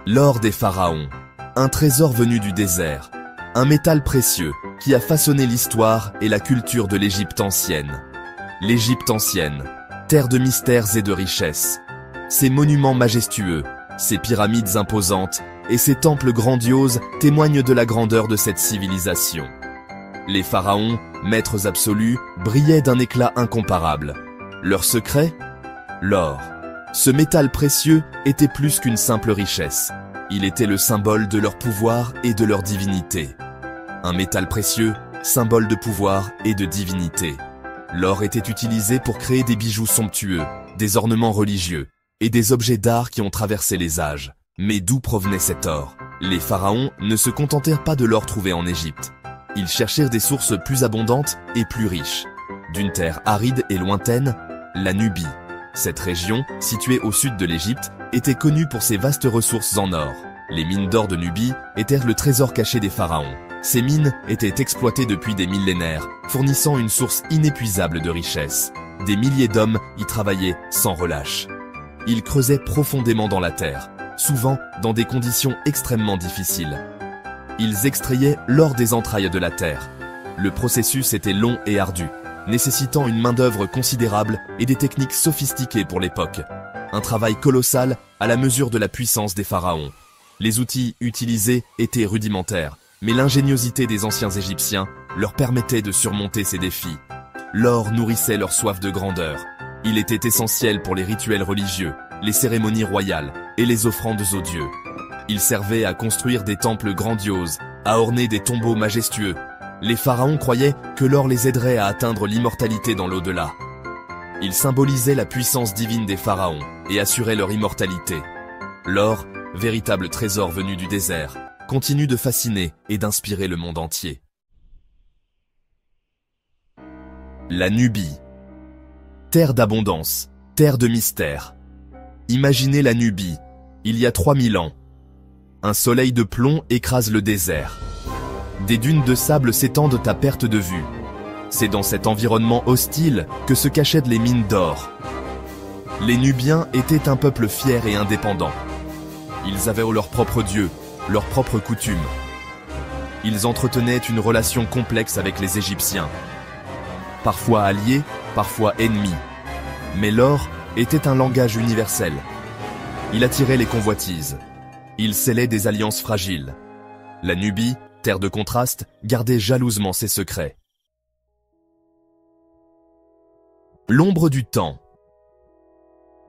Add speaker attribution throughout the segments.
Speaker 1: L'or des pharaons, un trésor venu du désert, un métal précieux qui a façonné l'histoire et la culture de l'Égypte ancienne. L'Égypte ancienne, terre de mystères et de richesses. Ses monuments majestueux, ses pyramides imposantes et ses temples grandioses témoignent de la grandeur de cette civilisation. Les pharaons, maîtres absolus, brillaient d'un éclat incomparable. Leur secret? L'or. Ce métal précieux était plus qu'une simple richesse. Il était le symbole de leur pouvoir et de leur divinité. Un métal précieux, symbole de pouvoir et de divinité. L'or était utilisé pour créer des bijoux somptueux, des ornements religieux et des objets d'art qui ont traversé les âges. Mais d'où provenait cet or? Les pharaons ne se contentèrent pas de l'or trouvé en Égypte. Ils cherchèrent des sources plus abondantes et plus riches. D'une terre aride et lointaine, la Nubie. Cette région, située au sud de l'Égypte, était connue pour ses vastes ressources en or. Les mines d'or de Nubie étaient le trésor caché des pharaons. Ces mines étaient exploitées depuis des millénaires, fournissant une source inépuisable de richesses. Des milliers d'hommes y travaillaient sans relâche. Ils creusaient profondément dans la terre, souvent dans des conditions extrêmement difficiles. Ils extrayaient l'or des entrailles de la terre. Le processus était long et ardu, nécessitant une main-d'œuvre considérable et des techniques sophistiquées pour l'époque. Un travail colossal à la mesure de la puissance des pharaons. Les outils utilisés étaient rudimentaires, mais l'ingéniosité des anciens Égyptiens leur permettait de surmonter ces défis. L'or nourrissait leur soif de grandeur. Il était essentiel pour les rituels religieux, les cérémonies royales et les offrandes aux dieux. Il servait à construire des temples grandioses, à orner des tombeaux majestueux. Les pharaons croyaient que l'or les aiderait à atteindre l'immortalité dans l'au-delà. Il symbolisait la puissance divine des pharaons et assurait leur immortalité. L'or, véritable trésor venu du désert, continue de fasciner et d'inspirer le monde entier. La Nubie. Terre d'abondance, terre de mystère. Imaginez la Nubie, il y a 3000 ans. Un soleil de plomb écrase le désert. Des dunes de sable s'étendent à perte de vue. C'est dans cet environnement hostile que se cachaient les mines d'or. Les Nubiens étaient un peuple fier et indépendant. Ils avaient leur propre dieu, leurs propres coutumes. Ils entretenaient une relation complexe avec les Égyptiens. Parfois alliés, parfois ennemis. Mais l'or était un langage universel. Il attirait les convoitises. Il scellait des alliances fragiles. La Nubie, terre de contraste, gardait jalousement ses secrets. L'ombre du temps.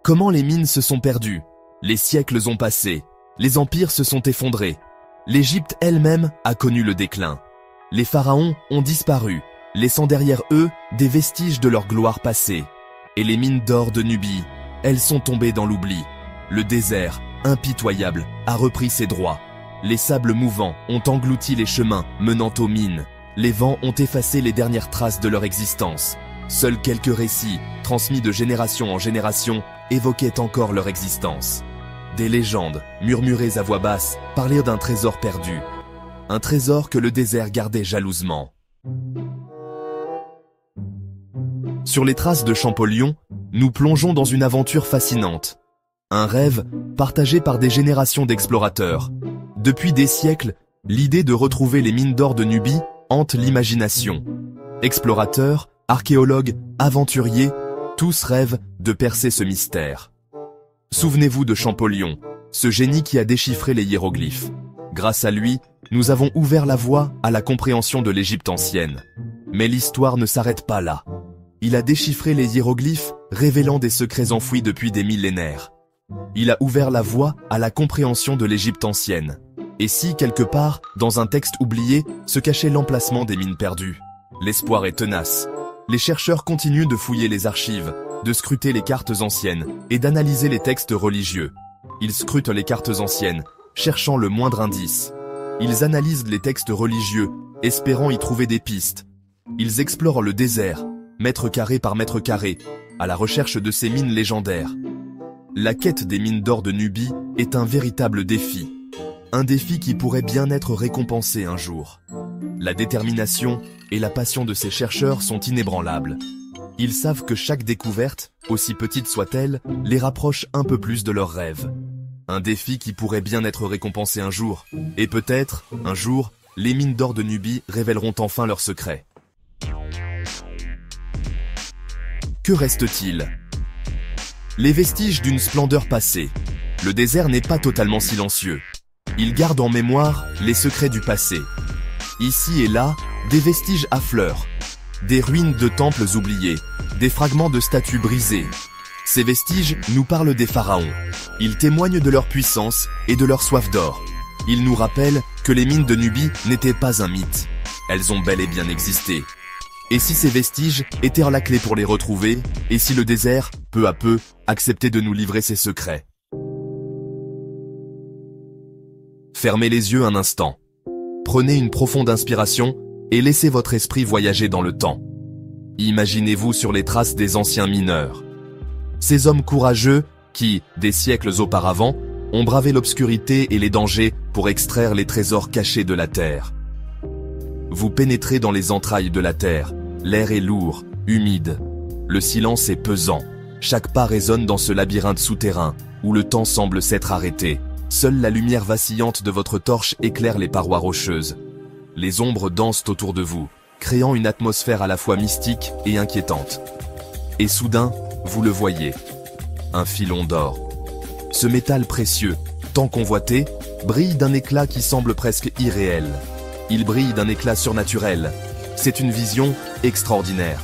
Speaker 1: Comment les mines se sont perdues? Les siècles ont passé. Les empires se sont effondrés. L'Égypte elle-même a connu le déclin. Les pharaons ont disparu, laissant derrière eux des vestiges de leur gloire passée. Et les mines d'or de Nubie, elles sont tombées dans l'oubli. Le désert, impitoyable, a repris ses droits. Les sables mouvants ont englouti les chemins menant aux mines. Les vents ont effacé les dernières traces de leur existence. Seuls quelques récits, transmis de génération en génération, évoquaient encore leur existence. Des légendes, murmurées à voix basse, parlaient d'un trésor perdu. Un trésor que le désert gardait jalousement. Sur les traces de Champollion, nous plongeons dans une aventure fascinante. Un rêve partagé par des générations d'explorateurs. Depuis des siècles, l'idée de retrouver les mines d'or de Nubie hante l'imagination. Explorateurs, archéologues, aventuriers, tous rêvent de percer ce mystère. Souvenez-vous de Champollion, ce génie qui a déchiffré les hiéroglyphes. Grâce à lui, nous avons ouvert la voie à la compréhension de l'Égypte ancienne. Mais l'histoire ne s'arrête pas là. Il a déchiffré les hiéroglyphes, révélant des secrets enfouis depuis des millénaires. Il a ouvert la voie à la compréhension de l'Égypte ancienne. Et si, quelque part, dans un texte oublié, se cachait l'emplacement des mines perdues? L'espoir est tenace. Les chercheurs continuent de fouiller les archives, de scruter les cartes anciennes et d'analyser les textes religieux. Ils scrutent les cartes anciennes, cherchant le moindre indice. Ils analysent les textes religieux, espérant y trouver des pistes. Ils explorent le désert, mètre carré par mètre carré, à la recherche de ces mines légendaires. La quête des mines d'or de Nubie est un véritable défi. Un défi qui pourrait bien être récompensé un jour. La détermination et la passion de ces chercheurs sont inébranlables. Ils savent que chaque découverte, aussi petite soit-elle, les rapproche un peu plus de leurs rêves. Un défi qui pourrait bien être récompensé un jour. Et peut-être, un jour, les mines d'or de Nubie révéleront enfin leurs secrets. Que reste-t-il? Les vestiges d'une splendeur passée. Le désert n'est pas totalement silencieux. Il garde en mémoire les secrets du passé. Ici et là, des vestiges affleurent. Des ruines de temples oubliés, des fragments de statues brisées. Ces vestiges nous parlent des pharaons. Ils témoignent de leur puissance et de leur soif d'or. Ils nous rappellent que les mines de Nubie n'étaient pas un mythe. Elles ont bel et bien existé. Et si ces vestiges étaient la clé pour les retrouver, et si le désert, peu à peu, acceptait de nous livrer ses secrets? Fermez les yeux un instant. Prenez une profonde inspiration et laissez votre esprit voyager dans le temps. Imaginez-vous sur les traces des anciens mineurs. Ces hommes courageux qui, des siècles auparavant, ont bravé l'obscurité et les dangers pour extraire les trésors cachés de la terre. Vous pénétrez dans les entrailles de la terre. L'air est lourd, humide. Le silence est pesant. Chaque pas résonne dans ce labyrinthe souterrain, où le temps semble s'être arrêté. Seule la lumière vacillante de votre torche éclaire les parois rocheuses. Les ombres dansent autour de vous, créant une atmosphère à la fois mystique et inquiétante. Et soudain, vous le voyez. Un filon d'or. Ce métal précieux, tant convoité, brille d'un éclat qui semble presque irréel. Il brille d'un éclat surnaturel. C'est une vision extraordinaire.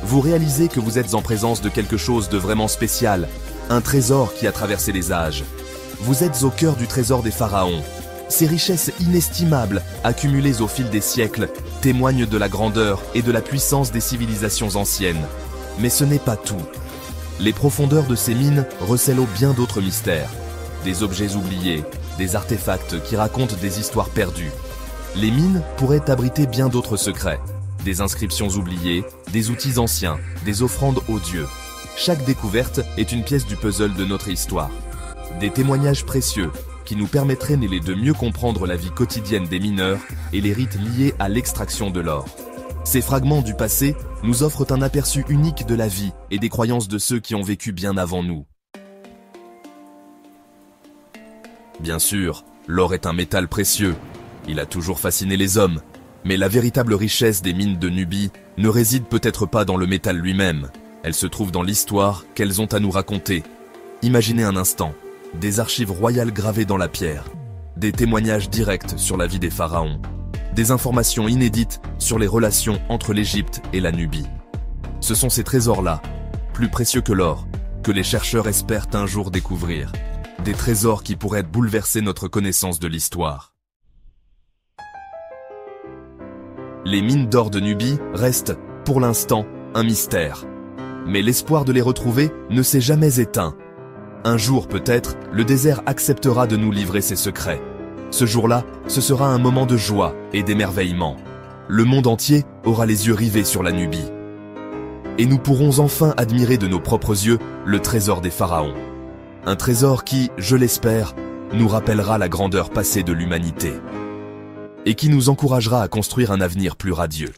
Speaker 1: Vous réalisez que vous êtes en présence de quelque chose de vraiment spécial, un trésor qui a traversé les âges. Vous êtes au cœur du trésor des pharaons. Ces richesses inestimables, accumulées au fil des siècles, témoignent de la grandeur et de la puissance des civilisations anciennes. Mais ce n'est pas tout. Les profondeurs de ces mines recèlent bien d'autres mystères. Des objets oubliés, des artefacts qui racontent des histoires perdues. Les mines pourraient abriter bien d'autres secrets. Des inscriptions oubliées, des outils anciens, des offrandes aux dieux. Chaque découverte est une pièce du puzzle de notre histoire. Des témoignages précieux qui nous permettraient de mieux comprendre la vie quotidienne des mineurs et les rites liés à l'extraction de l'or. Ces fragments du passé nous offrent un aperçu unique de la vie et des croyances de ceux qui ont vécu bien avant nous. Bien sûr, l'or est un métal précieux. Il a toujours fasciné les hommes. Mais la véritable richesse des mines de Nubie ne réside peut-être pas dans le métal lui-même. Elle se trouve dans l'histoire qu'elles ont à nous raconter. Imaginez un instant, des archives royales gravées dans la pierre, des témoignages directs sur la vie des pharaons, des informations inédites sur les relations entre l'Égypte et la Nubie. Ce sont ces trésors-là, plus précieux que l'or, que les chercheurs espèrent un jour découvrir. Des trésors qui pourraient bouleverser notre connaissance de l'histoire. Les mines d'or de Nubie restent, pour l'instant, un mystère. Mais l'espoir de les retrouver ne s'est jamais éteint. Un jour peut-être, le désert acceptera de nous livrer ses secrets. Ce jour-là, ce sera un moment de joie et d'émerveillement. Le monde entier aura les yeux rivés sur la Nubie. Et nous pourrons enfin admirer de nos propres yeux le trésor des pharaons. Un trésor qui, je l'espère, nous rappellera la grandeur passée de l'humanité. Et qui nous encouragera à construire un avenir plus radieux.